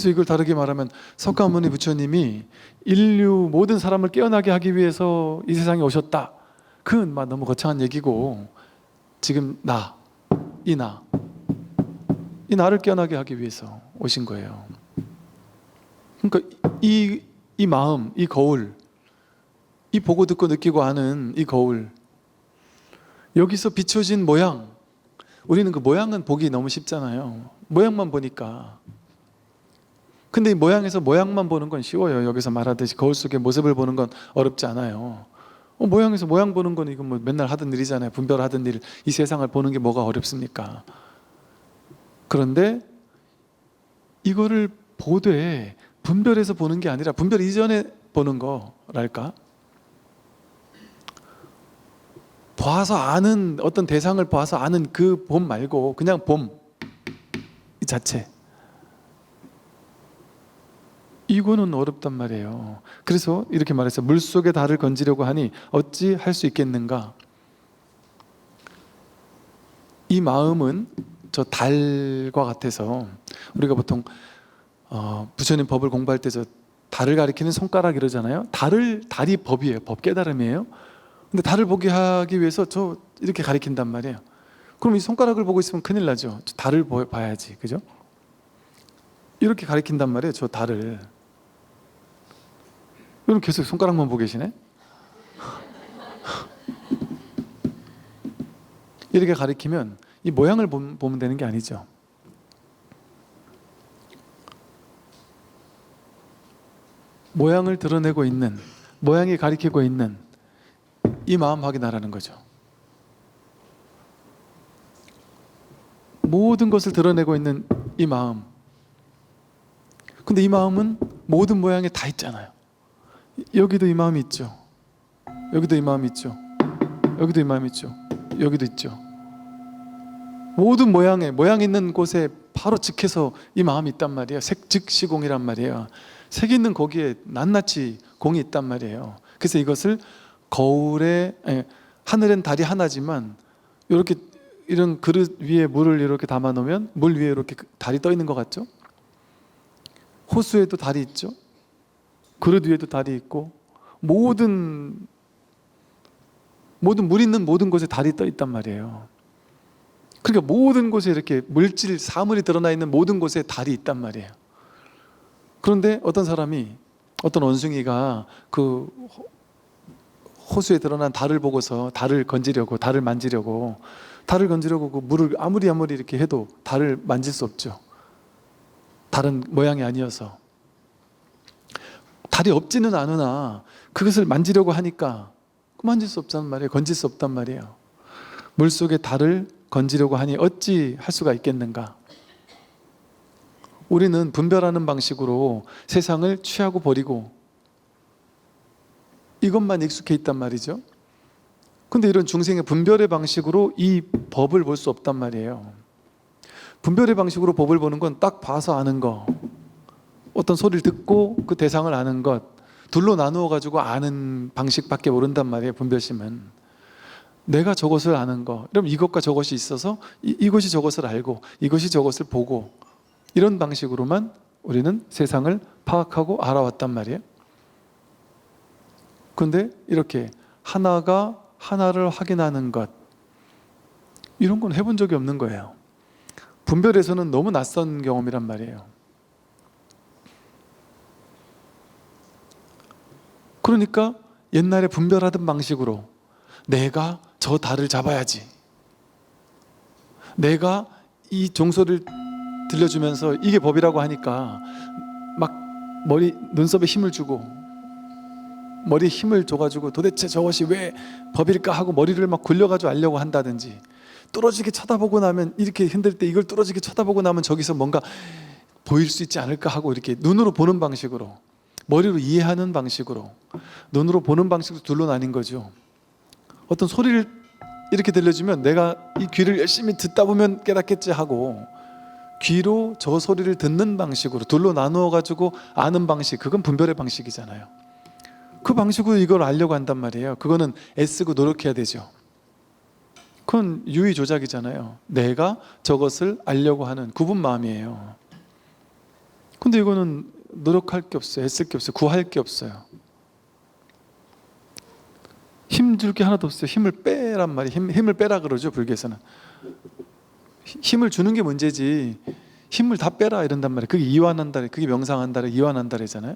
그래서 이걸 다르게 말하면 석가모니 부처님이 인류 모든 사람을 깨어나게 하기 위해서 이 세상에 오셨다. 그건 너무 거창한 얘기고, 지금 이 나를 깨어나게 하기 위해서 오신 거예요. 그러니까 이 마음, 이 거울, 이 보고 듣고 느끼고 아는 이 거울, 여기서 비춰진 모양, 우리는 그 모양은 보기 너무 쉽잖아요. 모양만 보니까. 근데 이 모양에서 모양만 보는 건 쉬워요. 여기서 말하듯이 거울 속의 모습을 보는 건 어렵지 않아요. 모양에서 모양 보는 건 이건 맨날 하던 일이잖아요. 분별하던 일, 이 세상을 보는 게 뭐가 어렵습니까? 그런데 이거를 보되 분별해서 보는 게 아니라 분별 이전에 보는 거랄까? 봐서 아는, 어떤 대상을 봐서 아는 그 봄 말고 그냥 봄 이 자체, 이거는 어렵단 말이에요. 그래서 이렇게 말했어요. 물속에 달을 건지려고 하니 어찌 할 수 있겠는가? 이 마음은 저 달과 같아서, 우리가 보통 부처님 법을 공부할 때 저 달을 가리키는 손가락 이러잖아요. 달이 법이에요. 법 깨달음이에요. 근데 달을 보게 하기 위해서 저 이렇게 가리킨단 말이에요. 그럼 이 손가락을 보고 있으면 큰일 나죠. 저 달을 봐야지, 그죠? 이렇게 가리킨단 말이에요. 저 달을. 그럼 계속 손가락만 보고 계시네? 이렇게 가리키면 이 모양을 보면 되는 게 아니죠. 모양을 드러내고 있는, 모양이 가리키고 있는 이 마음 확인하라는 거죠. 모든 것을 드러내고 있는 이 마음. 근데 이 마음은 모든 모양에 다 있잖아요. 여기도 이 마음이 있죠. 여기도 이 마음이 있죠. 여기도 이 마음이 있죠. 여기도 있죠. 모든 모양 있는 곳에 바로 직해서 이 마음이 있단 말이에요. 색즉시공이란 말이에요. 색 있는 거기에 낱낱이 공이 있단 말이에요. 그래서 이것을 거울에, 하늘엔 달이 하나지만 이렇게 이런 그릇 위에 물을 이렇게 담아 놓으면 물 위에 이렇게 달이 떠 있는 것 같죠? 호수에도 달이 있죠? 그릇 위에도 달이 있고, 모든 물 있는 모든 곳에 달이 떠 있단 말이에요. 그러니까 모든 곳에 이렇게 물질, 사물이 드러나 있는 모든 곳에 달이 있단 말이에요. 그런데 어떤 원숭이가 그 호수에 드러난 달을 보고서 달을 만지려고 그 물을 아무리 이렇게 해도 달을 만질 수 없죠. 다른 모양이 아니어서. 달이 없지는 않으나 그것을 만지려고 하니까 만질 수 없단 말이에요. 건질 수 없단 말이에요. 물속에 달을 건지려고 하니 어찌 할 수가 있겠는가? 우리는 분별하는 방식으로 세상을 취하고 버리고 이것만 익숙해 있단 말이죠. 근데 이런 중생의 분별의 방식으로 이 법을 볼 수 없단 말이에요. 분별의 방식으로 법을 보는 건 딱 봐서 아는 거, 어떤 소리를 듣고 그 대상을 아는 것, 둘로 나누어 가지고 아는 방식밖에 모른단 말이에요. 분별심은 내가 저것을 아는 거, 그럼 이것과 저것이 있어서 이것이 저것을 알고 이것이 저것을 보고, 이런 방식으로만 우리는 세상을 파악하고 알아왔단 말이에요. 그런데 이렇게 하나가 하나를 확인하는 것, 이런 건 해본 적이 없는 거예요. 분별에서는 너무 낯선 경험이란 말이에요. 그러니까 옛날에 분별하던 방식으로 내가 저 달을 잡아야지, 내가 이 종소리를 들려주면서 이게 법이라고 하니까 막 눈썹에 힘을 주고 머리에 힘을 줘가지고 도대체 저것이 왜 법일까 하고 머리를 막 굴려가지고 알려고 한다든지, 뚫어지게 쳐다보고 나면 이렇게 흔들 때 이걸 뚫어지게 쳐다보고 나면 저기서 뭔가 보일 수 있지 않을까 하고 이렇게 눈으로 보는 방식으로, 머리로 이해하는 방식으로, 눈으로 보는 방식으로 둘로 나뉜 거죠. 어떤 소리를 이렇게 들려주면 내가 이 귀를 열심히 듣다 보면 깨닫겠지 하고, 귀로 저 소리를 듣는 방식으로 둘로 나누어 가지고 아는 방식, 그건 분별의 방식이잖아요. 그 방식으로 이걸 알려고 한단 말이에요. 그거는 애쓰고 노력해야 되죠. 그건 유의조작이잖아요. 내가 저것을 알려고 하는 구분 마음이에요. 근데 이거는 노력할 게 없어요. 애쓸 게 없어요. 구할 게 없어요. 힘줄 게 하나도 없어요. 힘을 빼란 말이에요. 힘을 빼라 그러죠, 불교에서는. 힘을 주는 게 문제지 힘을 다 빼라 이런단 말이에요. 그게 이완한다, 그게 명상한다, 이완한다잖아요.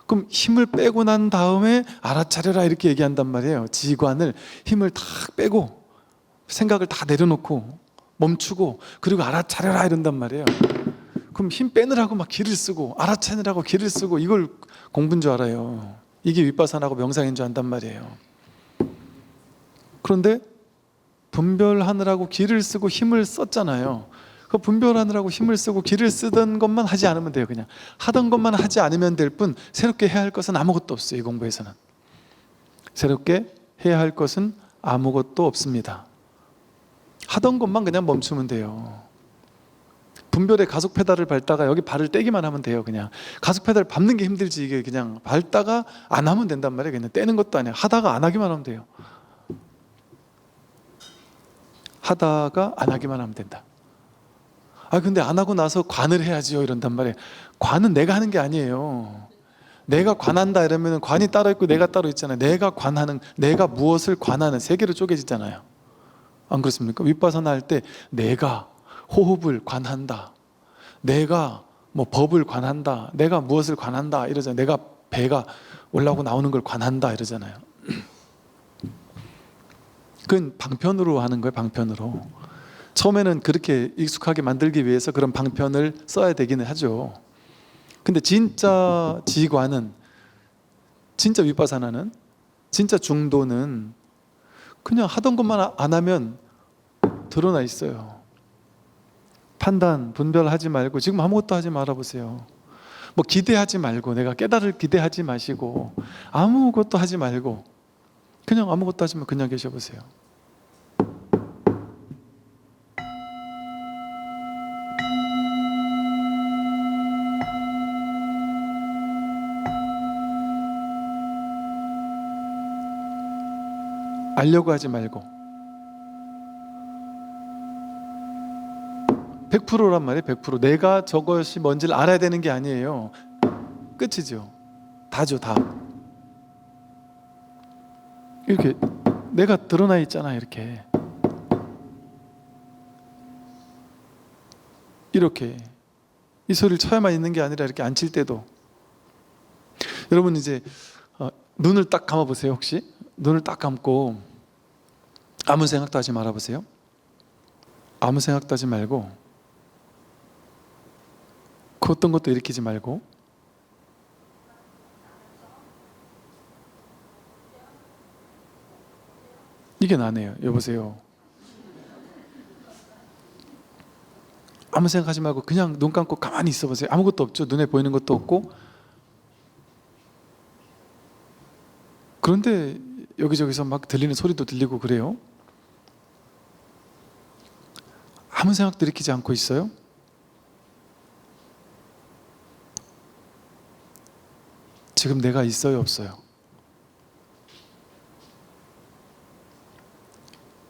그럼 힘을 빼고 난 다음에 알아차려라 이렇게 얘기한단 말이에요. 지관을 힘을 다 빼고 생각을 다 내려놓고 멈추고 그리고 알아차려라 이런단 말이에요. 그럼 힘 빼느라고 막 기를 쓰고 알아차리라고 기를 쓰고 이걸 공부인 줄 알아요. 이게 윗바사나고 명상인 줄 안단 말이에요. 그런데 분별하느라고 기를 쓰고 힘을 썼잖아요. 그 분별하느라고 힘을 쓰고 기를 쓰던 것만 하지 않으면 돼요. 그냥 하던 것만 하지 않으면 될 뿐 새롭게 해야 할 것은 아무것도 없어요. 이 공부에서는 새롭게 해야 할 것은 아무것도 없습니다. 하던 것만 그냥 멈추면 돼요. 분별의 가속 페달을 밟다가 여기 발을 떼기만 하면 돼요. 그냥 가속 페달 밟는 게 힘들지 이게 그냥 밟다가 안 하면 된단 말이에요. 그냥 떼는 것도 아니에요. 하다가 안 하기만 하면 돼요. 하다가 안 하기만 하면 된다. 근데 안 하고 나서 관을 해야지요 이런단 말이에요. 관은 내가 하는 게 아니에요. 내가 관한다 이러면 관이 따로 있고 내가 따로 있잖아요. 내가 관하는, 내가 무엇을 관하는 세 개로 쪼개지잖아요. 안 그렇습니까? 윗바사나 할 때 내가 호흡을 관한다, 내가 뭐 법을 관한다, 내가 무엇을 관한다 이러잖아요. 내가 배가 올라오고 나오는 걸 관한다 이러잖아요. 그건 방편으로 하는 거예요. 방편으로. 처음에는 그렇게 익숙하게 만들기 위해서 그런 방편을 써야 되기는 하죠. 근데 진짜 지관은, 진짜 윗바사나는, 진짜 중도는 그냥 하던 것만 안 하면 드러나 있어요. 판단, 분별하지 말고 지금 아무것도 하지 말아보세요. 뭐 기대하지 말고, 내가 깨달을 기대하지 마시고 아무것도 하지 말고 그냥 아무것도 하지 말고 그냥 계셔보세요. 알려고 하지 말고 100%란 말이에요. 100%. 내가 저것이 뭔지를 알아야 되는 게 아니에요. 끝이죠. 다죠, 다. 이렇게 내가 드러나 있잖아. 이렇게 이 소리를 쳐야만 있는 게 아니라 이렇게 앉힐 때도. 여러분 이제 눈을 딱 감아보세요. 혹시 눈을 딱 감고 아무 생각도 하지 말아보세요. 아무 생각도 하지 말고 그 어떤 것도 일으키지 말고 이게 나네요. 여보세요. 아무 생각하지 말고 그냥 눈 감고 가만히 있어 보세요. 아무것도 없죠. 눈에 보이는 것도 없고. 그런데 여기저기서 막 들리는 소리도 들리고 그래요. 아무 생각도 일으키지 않고 있어요. 지금 내가 있어요, 없어요?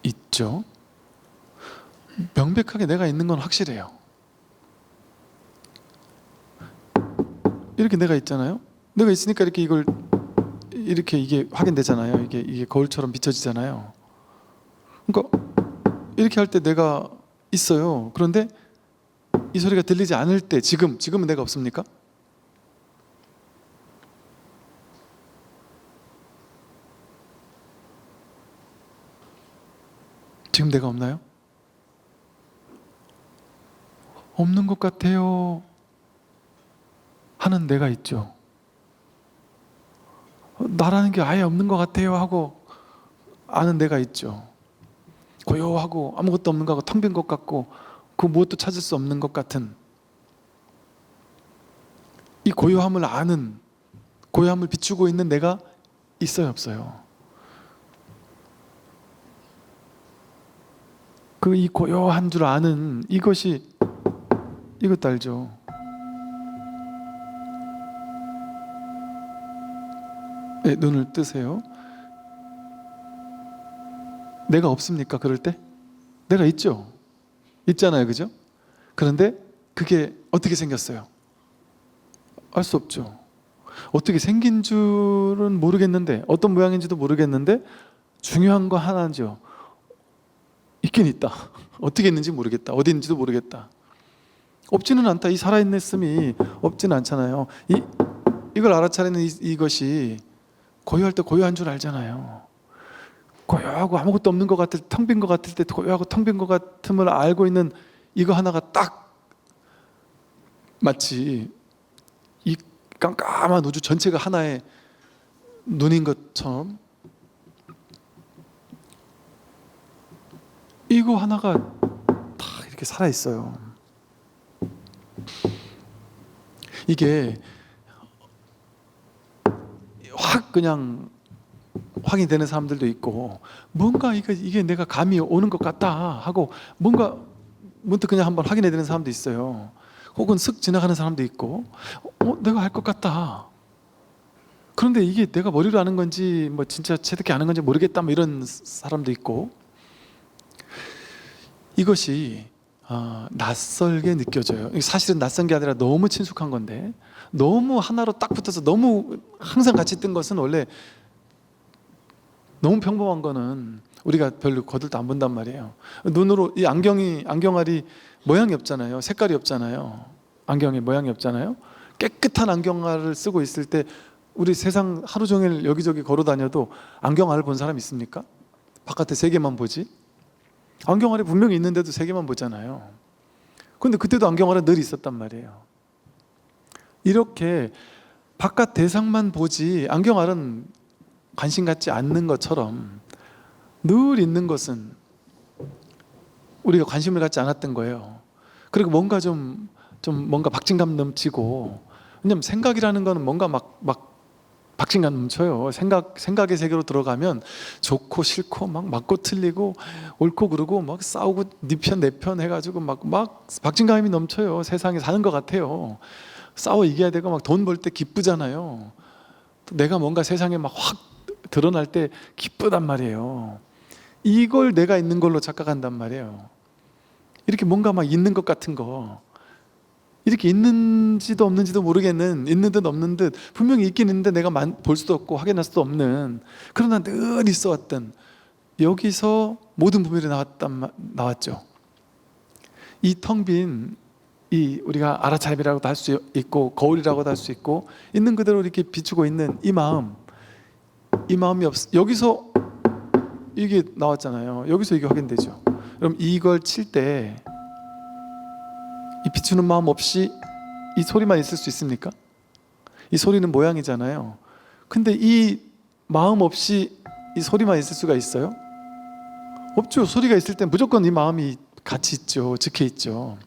있죠. 명백하게 내가 있는 건 확실해요. 이렇게 내가 있잖아요. 내가 있으니까 이렇게 이게 확인되잖아요. 이게 거울처럼 비춰지잖아요. 그러니까 이렇게 할 때 내가 있어요. 그런데 이 소리가 들리지 않을 때 지금은 내가 없습니까? 지금 내가 없나요? 없는 것 같아요 하는 내가 있죠. 나라는 게 아예 없는 것 같아요 하고 아는 내가 있죠. 고요하고 아무것도 없는 것 같고 텅 빈 것 같고 그 무엇도 찾을 수 없는 것 같은 이 고요함을 아는, 고요함을 비추고 있는 내가 있어요, 없어요? 이 고요한 줄 아는 이것도 알죠. 네, 눈을 뜨세요. 내가 없습니까? 그럴 때? 내가 있죠. 있잖아요, 그죠? 그런데 그게 어떻게 생겼어요? 알 수 없죠. 어떻게 생긴 줄은 모르겠는데, 어떤 모양인지도 모르겠는데 중요한 거 하나죠. 있긴 있다. 어떻게 있는지 모르겠다. 어디 있는지도 모르겠다. 없지는 않다. 이 살아있음이 없지는 않잖아요. 이걸 알아차리는 이것이 고요할 때 고요한 줄 알잖아요. 고요하고 아무것도 없는 것 같을 때, 텅 빈 것 같을 때 고요하고 텅 빈 것 같음을 알고 있는 이거 하나가 딱 마치 이 깜깜한 우주 전체가 하나의 눈인 것처럼 이거 하나가 다 이렇게 살아있어요. 이게 확 그냥 확인이 되는 사람들도 있고, 뭔가 이게 내가 감이 오는 것 같다 하고 뭔가 문득 그냥 한번 확인해야 되는 사람도 있어요. 혹은 슥 지나가는 사람도 있고, 내가 알 것 같다. 그런데 이게 내가 머리로 아는 건지 뭐 진짜 제대로 아는 건지 모르겠다 뭐 이런 사람도 있고, 이것이 낯설게 느껴져요. 사실은 낯선 게 아니라 너무 친숙한 건데, 너무 하나로 딱 붙어서 너무 항상 같이 뜬 것은 원래 너무 평범한 거는 우리가 별로 거들떠 안 본단 말이에요. 눈으로 이 안경알이 모양이 없잖아요. 색깔이 없잖아요. 안경에 모양이 없잖아요. 깨끗한 안경알을 쓰고 있을 때 우리 세상 하루 종일 여기저기 걸어 다녀도 안경알을 본 사람 있습니까? 바깥에 세계만 보지. 안경알이 분명히 있는데도 세계만 보잖아요. 근데 그때도 안경알은 늘 있었단 말이에요. 이렇게 바깥 대상만 보지 안경알은 관심 갖지 않는 것처럼 늘 있는 것은 우리가 관심을 갖지 않았던 거예요. 그리고 뭔가 좀 뭔가 박진감 넘치고, 왜냐면 생각이라는 거는 뭔가 막 박진감 넘쳐요. 생각의 세계로 들어가면 좋고 싫고 막 맞고 틀리고 옳고 그르고 막 싸우고 네 편 내 편 해가지고 막 박진감이 넘쳐요. 세상에 사는 것 같아요. 싸워 이겨야 되고 막 돈 벌 때 기쁘잖아요. 내가 뭔가 세상에 막 확 드러날 때 기쁘단 말이에요. 이걸 내가 있는 걸로 착각한단 말이에요. 이렇게 뭔가 막 있는 것 같은 거, 이렇게 있는지도 없는지도 모르겠는, 있는 듯 없는 듯, 분명히 있긴 있는데 내가 볼 수도 없고 확인할 수도 없는, 그러나 늘 있어 왔던, 여기서 모든 분별이 나왔죠. 이 텅 빈, 이 우리가 알아차림이라고도 할 수 있고 거울이라고도 할 수 있고 있는 그대로 이렇게 비추고 있는 이 마음이 여기서 이게 나왔잖아요. 여기서 이게 확인되죠. 그럼 이걸 칠 때 이 비추는 마음 없이 이 소리만 있을 수 있습니까? 이 소리는 모양이잖아요. 근데 이 마음 없이 이 소리만 있을 수가 있어요? 없죠. 소리가 있을 땐 무조건 이 마음이 같이 있죠. 적혀 있죠.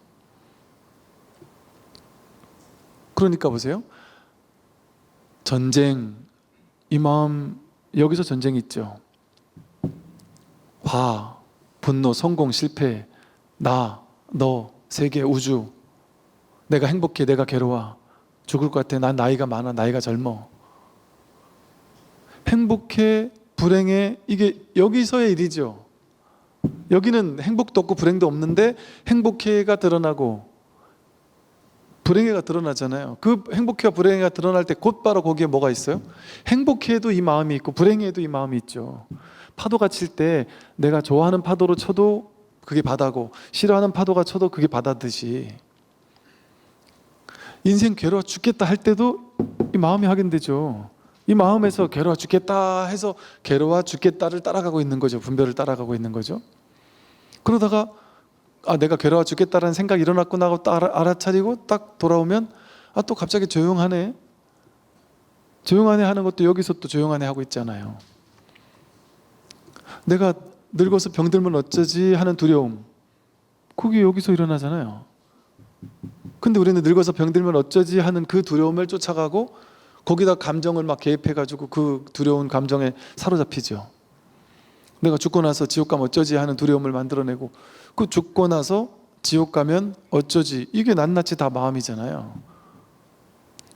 그러니까 보세요. 전쟁, 이 마음, 여기서 전쟁이 있죠. 화, 분노, 성공, 실패, 나, 너, 세계, 우주, 내가 행복해, 내가 괴로워, 죽을 것 같아, 난 나이가 많아, 나이가 젊어. 행복해, 불행해, 이게 여기서의 일이죠. 여기는 행복도 없고 불행도 없는데 행복해가 드러나고 불행해가 드러나잖아요. 그 행복해와 불행해가 드러날 때 곧바로 거기에 뭐가 있어요? 행복해도 이 마음이 있고 불행해도 이 마음이 있죠. 파도가 칠 때 내가 좋아하는 파도로 쳐도 그게 바다고, 싫어하는 파도가 쳐도 그게 바다듯이, 인생 괴로워 죽겠다 할 때도 이 마음이 확인되죠. 이 마음에서 괴로워 죽겠다 해서 괴로워 죽겠다를 따라가고 있는 거죠. 분별을 따라가고 있는 거죠. 그러다가 내가 괴로워 죽겠다라는 생각이 일어났구나 하고 딱 알아차리고 딱 돌아오면 또 갑자기 조용하네. 조용하네 하는 것도 여기서 또 조용하네 하고 있잖아요. 내가 늙어서 병들면 어쩌지 하는 두려움, 그게 여기서 일어나잖아요. 근데 우리는 늙어서 병들면 어쩌지 하는 그 두려움을 쫓아가고 거기다 감정을 막 개입해가지고 그 두려운 감정에 사로잡히죠. 내가 죽고 나서 지옥 가면 어쩌지 하는 두려움을 만들어내고, 그 죽고 나서 지옥 가면 어쩌지, 이게 낱낱이 다 마음이잖아요.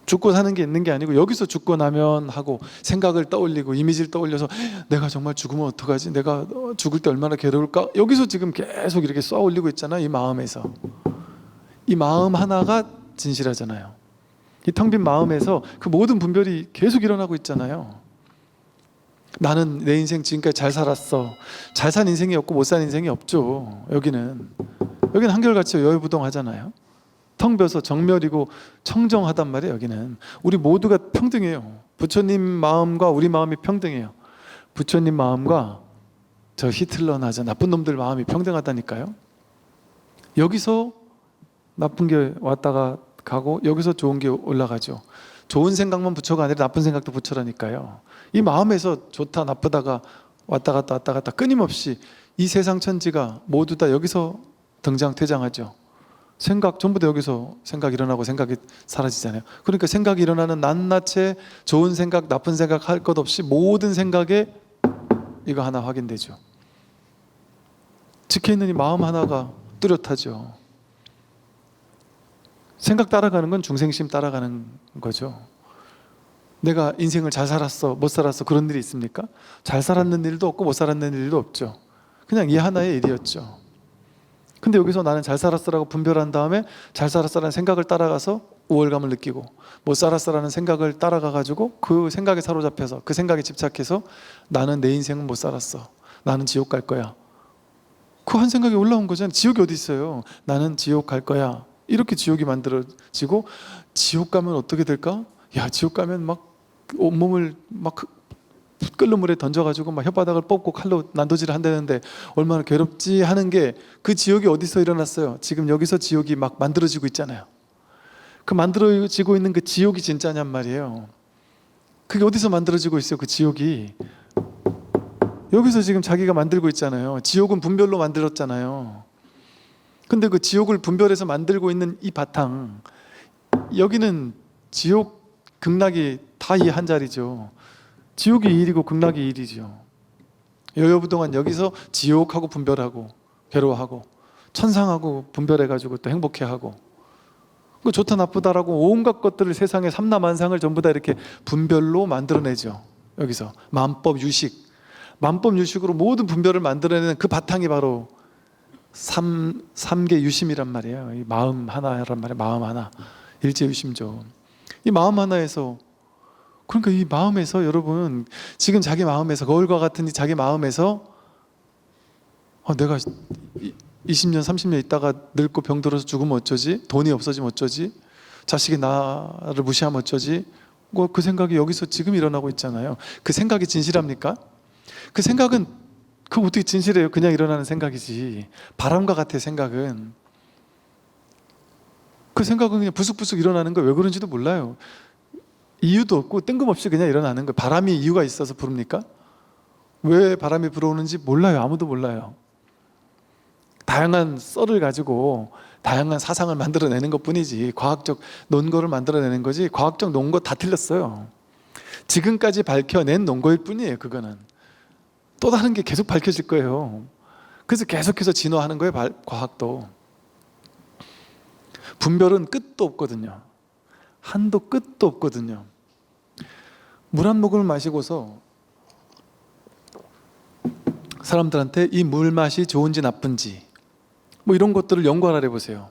죽고 사는 게 있는 게 아니고 여기서 죽고 나면 하고 생각을 떠올리고 이미지를 떠올려서 내가 정말 죽으면 어떡하지, 내가 죽을 때 얼마나 괴로울까, 여기서 지금 계속 이렇게 쏘아 올리고 있잖아요. 이 마음에서. 이 마음 하나가 진실하잖아요. 이 텅 빈 마음에서 그 모든 분별이 계속 일어나고 있잖아요. 나는 내 인생 지금까지 잘 살았어. 잘 산 인생이 없고 못 산 인생이 없죠. 여기는 한결같이 여유부동하잖아요. 텅 비어서 정멸이고 청정하단 말이에요. 여기는 우리 모두가 평등해요. 부처님 마음과 우리 마음이 평등해요. 부처님 마음과 저 히틀러나 저 나쁜 놈들 마음이 평등하다니까요. 여기서 나쁜 게 왔다가 가고 여기서 좋은 게 올라가죠. 좋은 생각만 부처가 아니라 나쁜 생각도 부처라니까요. 이 마음에서 좋다 나쁘다가 왔다 갔다 끊임없이 이 세상 천지가 모두 다 여기서 등장퇴장하죠. 생각 전부 다 여기서 생각이 일어나고 생각이 사라지잖아요. 그러니까 생각이 일어나는 낱낱이 좋은 생각 나쁜 생각 할 것 없이 모든 생각에 이거 하나 확인되죠. 지켜있는 이 마음 하나가 뚜렷하죠. 생각 따라가는 건 중생심 따라가는 거죠. 내가 인생을 잘 살았어 못 살았어 그런 일이 있습니까? 잘 살았는 일도 없고 못 살았는 일도 없죠. 그냥 이 하나의 일이었죠. 근데 여기서 나는 잘 살았어라고 분별한 다음에 잘 살았어라는 생각을 따라가서 우월감을 느끼고 못 살았어라는 생각을 따라가가지고 그 생각에 사로잡혀서 그 생각에 집착해서 나는 내 인생은 못 살았어. 나는 지옥 갈 거야. 그 한 생각이 올라온 거잖아요. 지옥이 어디 있어요? 나는 지옥 갈 거야. 이렇게 지옥이 만들어지고 지옥 가면 어떻게 될까? 야, 지옥 가면 막 온몸을 막 끓는 물에 던져가지고 막 혓바닥을 뽑고 칼로 난도질을 한다는데 얼마나 괴롭지 하는 게 그 지옥이 어디서 일어났어요? 지금 여기서 지옥이 막 만들어지고 있잖아요. 그 만들어지고 있는 그 지옥이 진짜냔 말이에요. 그게 어디서 만들어지고 있어요? 그 지옥이 여기서 지금 자기가 만들고 있잖아요. 지옥은 분별로 만들었잖아요. 근데 그 지옥을 분별해서 만들고 있는 이 바탕, 여기는 지옥 극락이 다 이 한 자리죠. 지옥이 1이고 극락이 1이죠. 여여부동한 여기서 지옥하고 분별하고 괴로워하고 천상하고 분별해가지고 또 행복해하고 그 좋다 나쁘다라고 온갖 것들을 세상의 삼라만상을 전부 다 이렇게 분별로 만들어내죠. 여기서 만법 유식, 만법 유식으로 모든 분별을 만들어내는 그 바탕이 바로 삼계 유심이란 말이에요. 이 마음 하나란 말이에요. 마음 하나, 일제유심죠. 이 마음 하나에서, 그러니까 이 마음에서 여러분 지금 자기 마음에서 거울과 같은 이 자기 마음에서 내가 20년 30년 있다가 늙고 병들어서 죽으면 어쩌지? 돈이 없어지면 어쩌지? 자식이 나를 무시하면 어쩌지? 그 생각이 여기서 지금 일어나고 있잖아요. 그 생각이 진실합니까? 그 생각은 그거 어떻게 진실해요? 그냥 일어나는 생각이지. 바람과 같아. 생각은 그 생각은 그냥 부숙부숙 일어나는 거예요. 왜 그런지도 몰라요. 이유도 없고 뜬금없이 그냥 일어나는 거예요. 바람이 이유가 있어서 부릅니까? 왜 바람이 불어오는지 몰라요. 아무도 몰라요. 다양한 썰을 가지고 다양한 사상을 만들어내는 것뿐이지 과학적 논거를 만들어내는 거지 과학적 논거 다 틀렸어요. 지금까지 밝혀낸 논거일 뿐이에요. 그거는 또 다른 게 계속 밝혀질 거예요. 그래서 계속해서 진화하는 거예요. 과학도. 분별은 끝도 없거든요. 한도 끝도 없거든요. 물 한 모금을 마시고서 사람들한테 이 물 맛이 좋은지 나쁜지 뭐 이런 것들을 연구하라 해보세요.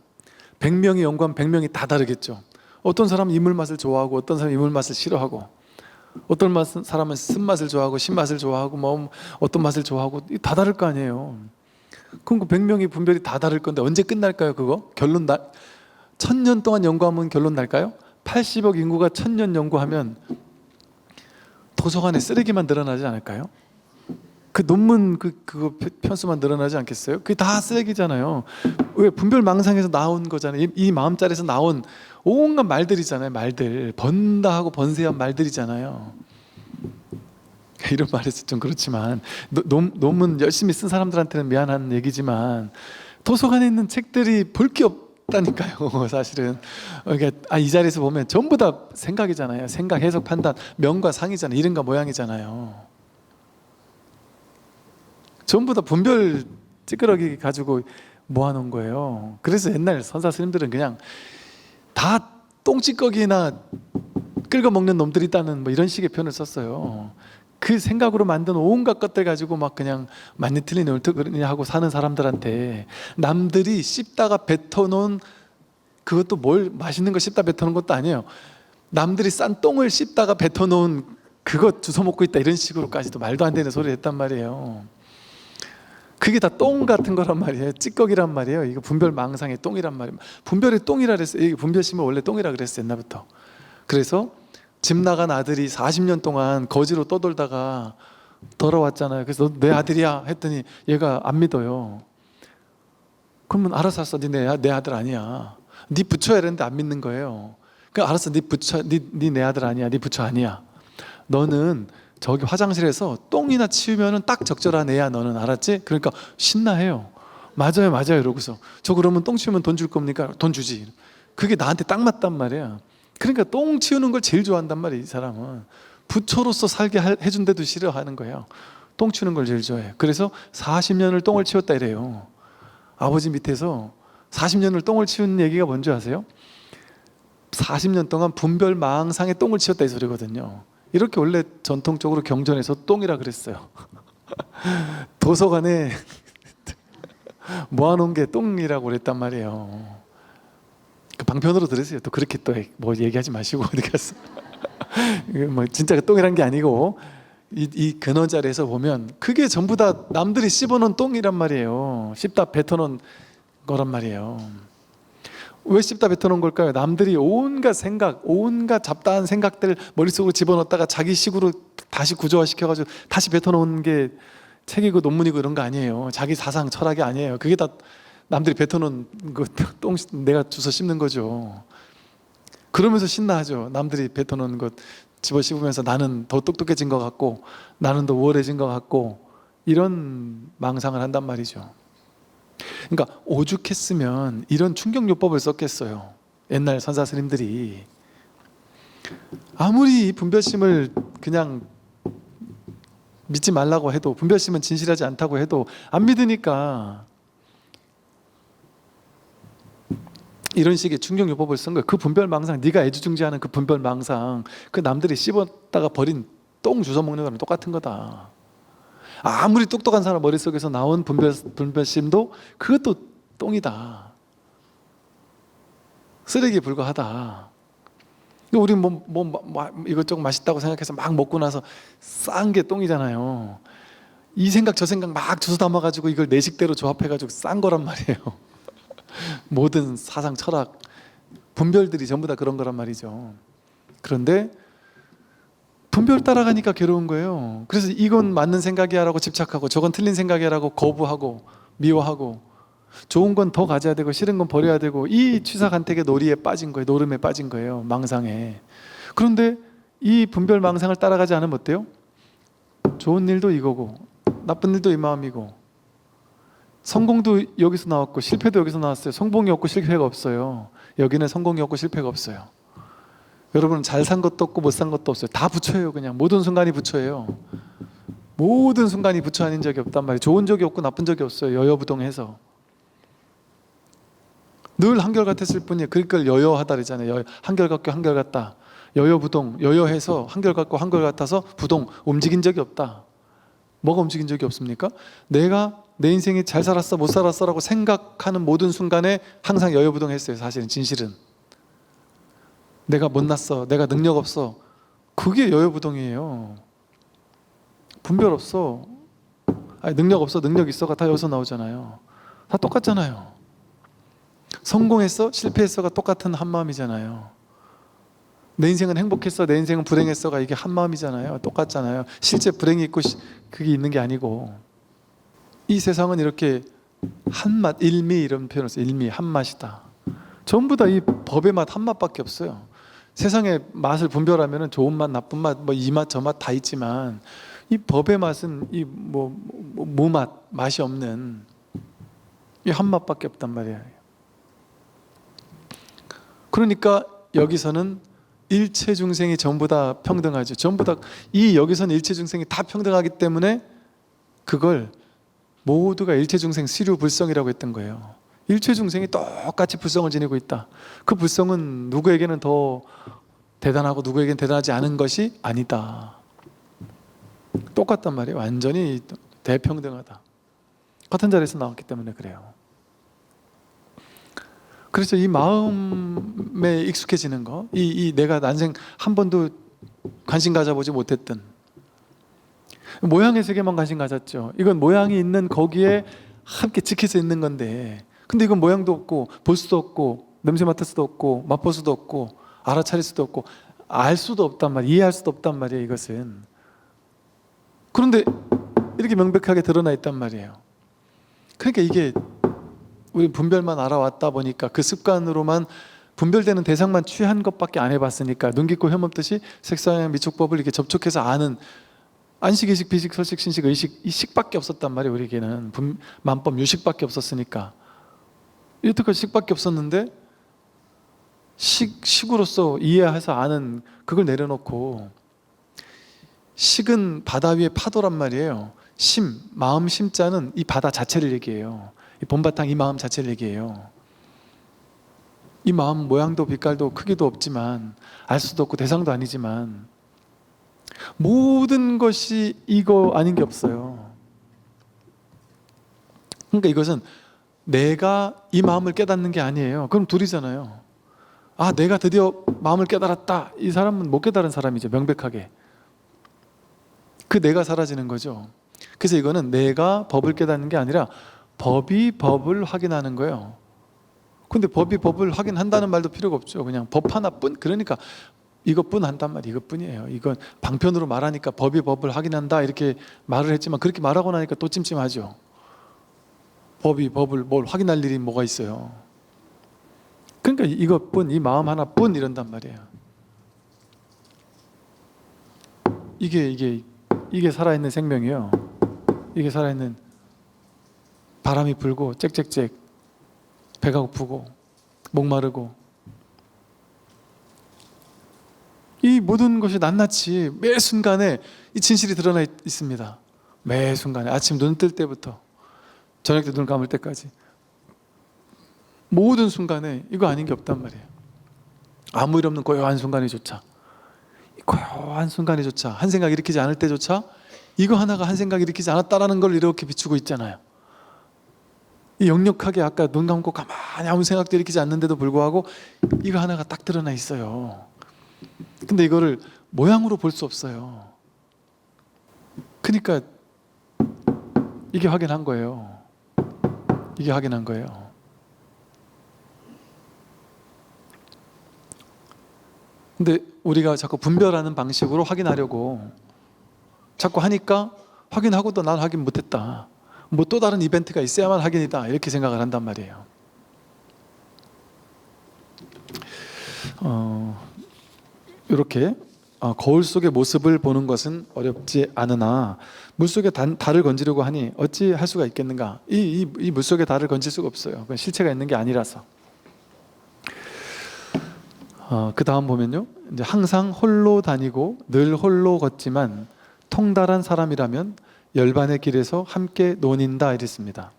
100명이 연구하면 100명이 다 다르겠죠. 어떤 사람은 이 물 맛을 좋아하고 어떤 사람은 이 물 맛을 싫어하고 어떤 사람은 쓴맛을 좋아하고 신맛을 좋아하고 뭐 어떤 맛을 좋아하고 다 다를 거 아니에요. 그럼 그 100명이 분별이 다 다를 건데 언제 끝날까요? 그거? 결론 1000년 동안 연구하면 결론 날까요? 80억 인구가 1000년 연구하면 도서관에 쓰레기만 늘어나지 않을까요? 그 논문 그거 편수만 늘어나지 않겠어요? 그게 다 쓰레기잖아요. 왜? 분별망상에서 나온 거잖아요. 이 마음자리에서 나온 온갖 말들이잖아요. 말들 번다하고 번세한 말들이잖아요. 이런 말해서 좀 그렇지만 논문 열심히 쓴 사람들한테는 미안한 얘기지만 도서관에 있는 책들이 볼 게 없다니까요. 사실은 그러니까 이 자리에서 보면 전부 다 생각이잖아요. 생각, 해석, 판단, 명과 상이잖아요. 이름과 모양이잖아요. 전부 다 분별 찌끄러기 가지고 모아놓은 거예요. 그래서 옛날 선사 스님들은 그냥 다 똥찌꺼기나 긁어먹는 놈들이 있다는 뭐 이런 식의 표현을 썼어요. 그 생각으로 만든 온갖 것들 가지고 막 그냥 맞니 틀리니 옳더그러니 하고 사는 사람들한테 남들이 씹다가 뱉어놓은 그것도 뭘 맛있는 거 씹다 뱉어놓은 것도 아니에요. 남들이 싼 똥을 씹다가 뱉어놓은 그거 주워 먹고 있다, 이런 식으로까지도 말도 안 되는 소리를 했단 말이에요. 그게 다 똥 같은 거란 말이에요. 찌꺼기란 말이에요. 이거 분별망상의 똥이란 말이에요. 분별이 똥이라 그랬어요. 이 분별심은 원래 똥이라 그랬어요, 옛날부터. 그래서 집 나간 아들이 40년 동안 거지로 떠돌다가 돌아왔잖아요. 그래서 너 내 아들이야 했더니 얘가 안 믿어요. 그러면 알아서 했어. 내 아들 아니야. 네 부처야 이랬는데 안 믿는 거예요. 그러니까 알았어, 네 부처, 네 아들 아니야, 네 부처 아니야. 너는 저기 화장실에서 똥이나 치우면은 딱 적절한 애야, 너는. 알았지? 그러니까 신나해요. 맞아요, 맞아요. 이러고서 저 그러면 똥 치우면 돈 줄 겁니까? 돈 주지. 그게 나한테 딱 맞단 말이야. 그러니까 똥 치우는 걸 제일 좋아한단 말이야, 이 사람은. 부처로서 살게 해준데도 싫어하는 거예요. 똥 치우는 걸 제일 좋아해요. 그래서 40년을 똥을 치웠다 이래요. 아버지 밑에서 40년을 똥을 치운 얘기가 뭔지 아세요? 40년 동안 분별망상에 똥을 치웠다 이 소리거든요. 이렇게 원래 전통적으로 경전에서 똥이라 그랬어요. 도서관에 모아놓은 게 똥이라고 그랬단 말이에요. 그 방편으로 들으세요. 또 그렇게 또 뭐 얘기하지 마시고 어디 가서. 뭐 진짜 똥이란 게 아니고 이 근원자리에서 보면 그게 전부 다 남들이 씹어놓은 똥이란 말이에요. 씹다 뱉어놓은 거란 말이에요. 왜 씹다 뱉어놓은 걸까요? 남들이 온갖 생각, 온갖 잡다한 생각들 머릿속으로 집어넣었다가 자기 식으로 다시 구조화시켜가지고 다시 뱉어놓은 게 책이고 논문이고 이런 거 아니에요. 자기 사상, 철학이 아니에요. 그게 다 남들이 뱉어놓은 그 똥 내가 주워 씹는 거죠. 그러면서 신나하죠. 남들이 뱉어놓은 것 집어 씹으면서 나는 더 똑똑해진 것 같고 나는 더 우월해진 것 같고 이런 망상을 한단 말이죠. 그러니까 오죽했으면 이런 충격요법을 썼겠어요. 옛날 선사 스님들이. 아무리 분별심을 그냥 믿지 말라고 해도, 분별심은 진실하지 않다고 해도 안 믿으니까 이런 식의 충격요법을 쓴 거예요. 그 분별망상, 네가 애지중지하는 그 분별망상, 그 남들이 씹었다가 버린 똥 주워 먹는 거랑 똑같은 거다. 아무리 똑똑한 사람 머릿속에서 나온 분별심도 그것도 똥이다. 쓰레기에 불과하다. 우리 뭐 이것저것 맛있다고 생각해서 막 먹고 나서 싼 게 똥이잖아요. 이 생각 저 생각 막 주워 담아가지고 이걸 내 식대로 조합해가지고 싼 거란 말이에요. 모든 사상, 철학, 분별들이 전부 다 그런 거란 말이죠. 그런데 분별 따라가니까 괴로운 거예요. 그래서 이건 맞는 생각이야 라고 집착하고 저건 틀린 생각이야 라고 거부하고 미워하고 좋은 건 더 가져야 되고 싫은 건 버려야 되고 이 취사간택의 놀이에 빠진 거예요. 노름에 빠진 거예요. 망상에. 그런데 이 분별 망상을 따라가지 않으면 어때요? 좋은 일도 이거고 나쁜 일도 이 마음이고 성공도 여기서 나왔고 실패도 여기서 나왔어요. 성공이 없고 실패가 없어요. 여기는 성공이 없고 실패가 없어요. 여러분은 잘 산 것도 없고 못 산 것도 없어요. 다 부처예요. 그냥 모든 순간이 부처예요. 모든 순간이 부처 아닌 적이 없단 말이에요. 좋은 적이 없고 나쁜 적이 없어요. 여여부동해서 늘 한결같았을 뿐이에요. 그걸 여여하다 그러잖아요. 한결같고 한결같다. 여여부동, 여여해서 한결같고 한결같아서 부동, 움직인 적이 없다. 뭐가 움직인 적이 없습니까? 내가 내 인생이 잘 살았어 못 살았어 라고 생각하는 모든 순간에 항상 여여부동했어요. 사실은 진실은 내가 못났어, 내가 능력 없어, 그게 여여부동이에요. 분별 없어. 아니, 능력 없어, 능력 있어가 다 여기서 나오잖아요. 다 똑같잖아요. 성공했어, 실패했어가 똑같은 한마음이잖아요. 내 인생은 행복했어, 내 인생은 불행했어가 이게 한마음이잖아요. 똑같잖아요. 실제 불행이 있고 그게 있는 게 아니고. 이 세상은 이렇게 한맛, 일미 이런 표현을 써요. 일미, 한맛이다. 전부 다 이 법의 맛 한맛밖에 없어요. 세상의 맛을 분별하면 좋은 맛, 나쁜 맛, 뭐 이 맛, 저 맛 다 있지만 이 법의 맛은 이 무맛, 맛이 없는 이 한맛밖에 없단 말이에요. 그러니까 여기서는 일체 중생이 전부 다 평등하죠. 전부 다 여기서는 일체 중생이 다 평등하기 때문에 그걸 모두가 일체 중생 시류불성이라고 했던 거예요. 일체 중생이 똑같이 불성을 지니고 있다. 그 불성은 누구에게는 더 대단하고 누구에게는 대단하지 않은 것이 아니다. 똑같단 말이에요. 완전히 대평등하다. 같은 자리에서 나왔기 때문에 그래요. 그래서 이 마음에 익숙해지는 거, 이 내가 난생 한 번도 관심 가져보지 못했던 모양의 세계만 관심 가졌죠. 이건 모양이 있는 거기에 함께 지켜져 있는 건데, 근데 이건 모양도 없고 볼 수도 없고 냄새 맡을 수도 없고 맛볼 수도 없고 알아차릴 수도 없고 알 수도 없단 말이에요. 이해할 수도 없단 말이에요, 이것은. 그런데 이렇게 명백하게 드러나 있단 말이에요. 그러니까 이게 우리 분별만 알아왔다 보니까 그 습관으로만 분별되는 대상만 취한 것밖에 안 해봤으니까 눈 깊고 혀 없듯이 색상의 미촉법을 이렇게 접촉해서 아는 안식, 의식, 비식, 설식, 신식, 의식 이 식밖에 없었단 말이에요. 우리에게는 만법, 유식밖에 없었으니까. 여태까지 식밖에 없었는데 식으로서 이해해서 아는 그걸 내려놓고 식은 바다 위의 파도란 말이에요. 심, 마음 심자는 이 바다 자체를 얘기해요. 이 본바탕 이 마음 자체를 얘기해요. 이 마음 모양도 빛깔도 크기도 없지만 알 수도 없고 대상도 아니지만 모든 것이 이거 아닌 게 없어요. 그러니까 이것은 내가 이 마음을 깨닫는 게 아니에요. 그럼 둘이잖아요. 아, 내가 드디어 마음을 깨달았다. 이 사람은 못 깨달은 사람이죠. 명백하게. 그 내가 사라지는 거죠. 그래서 이거는 내가 법을 깨닫는 게 아니라 법이 법을 확인하는 거예요. 근데 법이 법을 확인한다는 말도 필요가 없죠. 그냥 법 하나뿐. 그러니까 이것뿐 한단 말이에요. 이것뿐이에요. 이건 방편으로 말하니까 법이 법을 확인한다 이렇게 말을 했지만 그렇게 말하고 나니까 또 찜찜하죠. 법이 법을 뭘 확인할 일이 뭐가 있어요. 그러니까 이것뿐, 이 마음 하나뿐 이런단 말이에요. 이게 살아있는 생명이요. 이게 살아있는 바람이 불고 짹짹짹 배가 고프고 목마르고 이 모든 것이 낱낱이 매 순간에 이 진실이 드러나 있습니다. 매 순간에 아침 눈 뜰 때부터 저녁 때 눈 감을 때까지 모든 순간에 이거 아닌 게 없단 말이에요. 아무 일 없는 고요한 순간이조차 고요한 순간이조차 한 생각 일으키지 않을 때조차 이거 하나가 한 생각 일으키지 않았다라는 걸 이렇게 비추고 있잖아요. 이 역력하게 아까 눈 감고 가만히 아무 생각도 일으키지 않는데도 불구하고 이거 하나가 딱 드러나 있어요. 근데 이거를 모양으로 볼 수 없어요. 그러니까 이게 확인한 거예요. 이게 확인한 거예요. 근데 우리가 자꾸 분별하는 방식으로 확인하려고 자꾸 하니까 확인하고도 난 확인 못했다. 뭐 또 다른 이벤트가 있어야만 확인이다. 이렇게 생각을 한단 말이에요. 이렇게 거울 속의 모습을 보는 것은 어렵지 않으나 물속에 달을 건지려고 하니 어찌 할 수가 있겠는가. 이 물속에 달을 건질 수가 없어요. 그건 실체가 있는 게 아니라서. 그 다음 보면요, 이제 항상 홀로 다니고 늘 홀로 걷지만 통달한 사람이라면 열반의 길에서 함께 논인다 이랬습니다.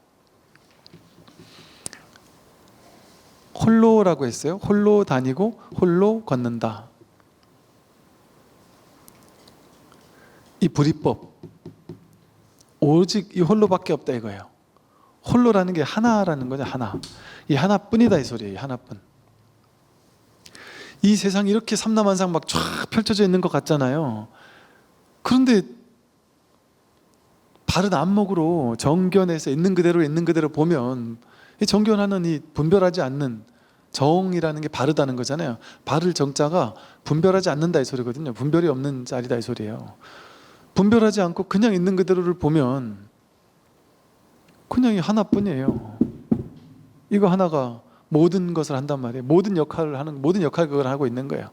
홀로라고 했어요. 홀로 다니고 홀로 걷는다. 이 불이법 오직 이 홀로밖에 없다 이거예요. 홀로라는 게 하나라는 거죠. 하나. 이 하나뿐이다 이 소리예요. 하나뿐. 이 세상이 이렇게 삼라만상 막 쫙 펼쳐져 있는 것 같잖아요. 그런데 바른 안목으로 정견해서 있는 그대로 보면 이 정견하는 이 분별하지 않는 정이라는 게 바르다는 거잖아요. 바를 정자가 분별하지 않는다 이 소리거든요. 분별이 없는 자리다 이 소리예요. 분별하지 않고 그냥 있는 그대로를 보면 그냥 이 하나뿐이에요. 이거 하나가 모든 것을 한단 말이에요. 모든 역할을 그걸 하고 있는 거예요.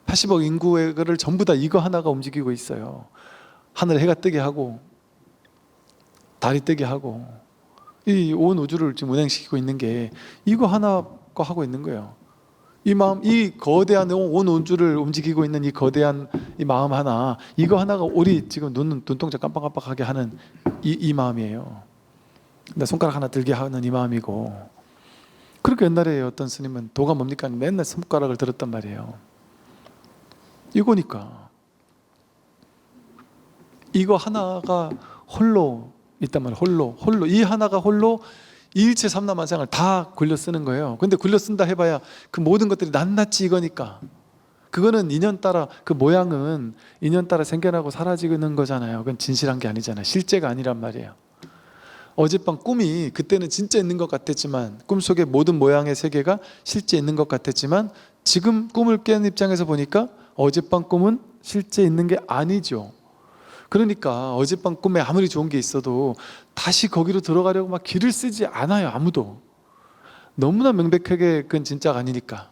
80억 인구의 거를 전부 다 이거 하나가 움직이고 있어요. 하늘 해가 뜨게 하고 달이 뜨게 하고 이 온 우주를 지금 운행시키고 있는 게 이거 하나가 하고 있는 거예요. 이 마음, 이 거대한 온 우주를 움직이고 있는 이 거대한 이 마음 하나, 이거 하나가 우리 지금 눈동자 깜빡깜빡하게 하는 이 마음이에요. 나 손가락 하나 들게 하는 이 마음이고. 그렇게 옛날에 어떤 스님은 도가 뭡니까? 맨날 손가락을 들었단 말이에요. 이거니까. 이거 하나가 홀로 있단 말이에요. 홀로. 이 하나가 홀로 이 일체 삼라만상을 다 굴려 쓰는 거예요. 근데 굴려 쓴다 해봐야 그 모든 것들이 낱낱이 이거니까. 그거는 인연 따라, 그 모양은 인연 따라 생겨나고 사라지는 거잖아요. 그건 진실한 게 아니잖아요. 실제가 아니란 말이에요. 어젯밤 꿈이 그때는 진짜 있는 것 같았지만, 꿈속의 모든 모양의 세계가 실제 있는 것 같았지만, 지금 꿈을 깬 입장에서 보니까 어젯밤 꿈은 실제 있는 게 아니죠. 그러니까 어젯밤 꿈에 아무리 좋은 게 있어도 다시 거기로 들어가려고 막 길을 쓰지 않아요. 아무도. 너무나 명백하게 그건 진짜가 아니니까.